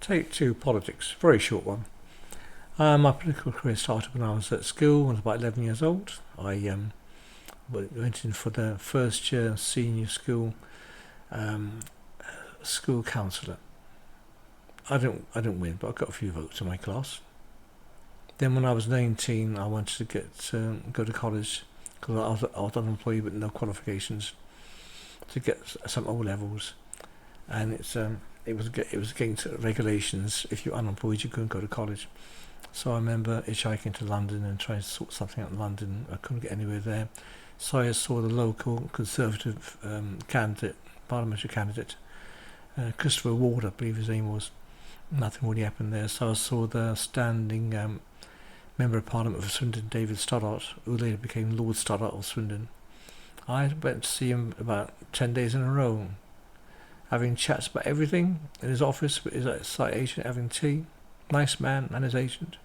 Take two, politics. Very short one. My political career started when I was at school. I was about 11 years old. I went in for the first year senior school school counsellor. I didn't win, but I got a few votes in my class. Then when I was 19, I wanted to go to college because I was unemployed with no qualifications to get some O levels, and it was against regulations. If you're unemployed, you couldn't go to college. So I remember hitchhiking to London and trying to sort something out in London. I couldn't get anywhere there, so I saw the local Conservative parliamentary candidate, Christopher Ward, I believe his name was. Nothing really happened there, so I saw the standing Member of Parliament for Swindon, David Stoddart, who later became Lord Stoddart of Swindon. I went to see him about 10 days in a row, having chats about everything in his office with his site agent, having tea. Nice man and his agent.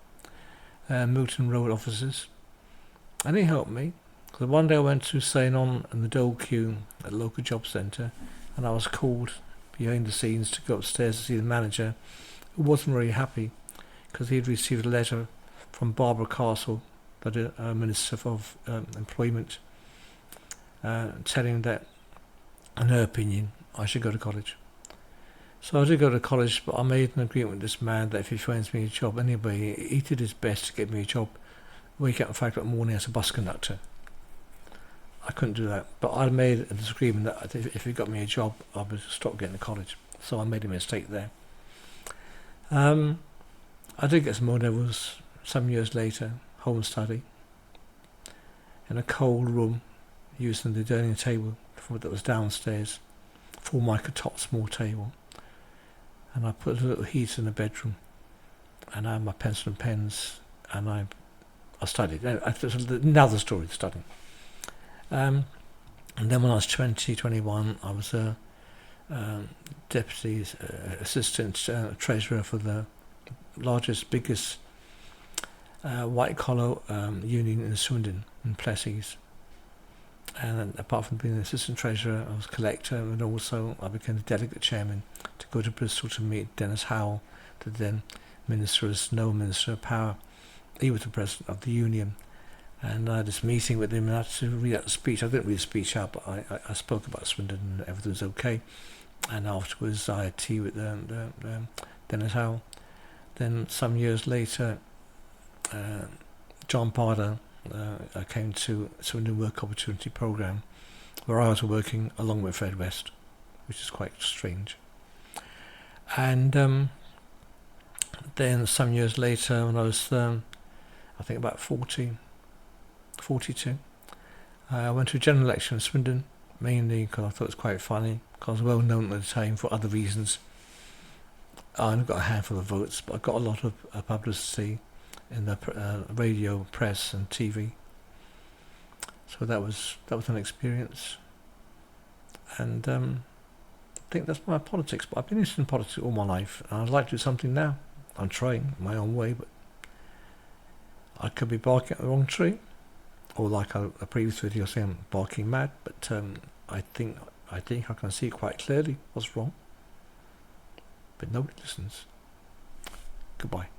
Milton Road offices. And he helped me. Because one day I went to sign on in the dole queue at the local job centre, and I was called behind the scenes to go upstairs to see the manager, who wasn't very happy because he had received a letter from Barbara Castle, the Minister of Employment, telling that, in her opinion, I should go to college. So I did go to college, but I made an agreement with this man that if he finds me a job anyway, he did his best to get me a job. Wake up at 5 o'clock in the morning as a bus conductor. I couldn't do that, but I made a disagreement that if he got me a job, I would stop getting to college. So I made a mistake there. I did get some more levels some years later, home study, in a cold room, using the dining table that was downstairs, 4 mica top small table. And I put a little heater in the bedroom, and I had my pencil and pens, and I studied. Another story, studying. And then when I was 21, I was a deputy assistant treasurer for the biggest white-collar union in Swindon, in Plesseys. And apart from being an assistant treasurer, I was collector, and also I became the delegate chairman to go to Bristol to meet Dennis Howell, the then Minister of Power. He was the president of the union. And I had this meeting with him, and I had to read out the speech. I didn't read the speech out, but I spoke about Swindon and everything was okay. And afterwards I had tea with Dennis Howell. Then some years later, John Parder came to Swindon Work Opportunity Programme, where I was working along with Fred West, which is quite strange. And then some years later, when I was I think about 42, I went to a general election in Swindon, mainly because I thought it was quite funny, because I was well known at the time for other reasons. I only got a handful of votes, but I got a lot of publicity in the radio, press and TV. So that was an experience. And I think that's my politics, but I've been interested in politics all my life, and I'd like to do something now. I'm trying my own way, but I could be barking at the wrong tree, or like a previous video saying I'm barking mad, but I think I can see quite clearly what's wrong, but nobody listens. Goodbye.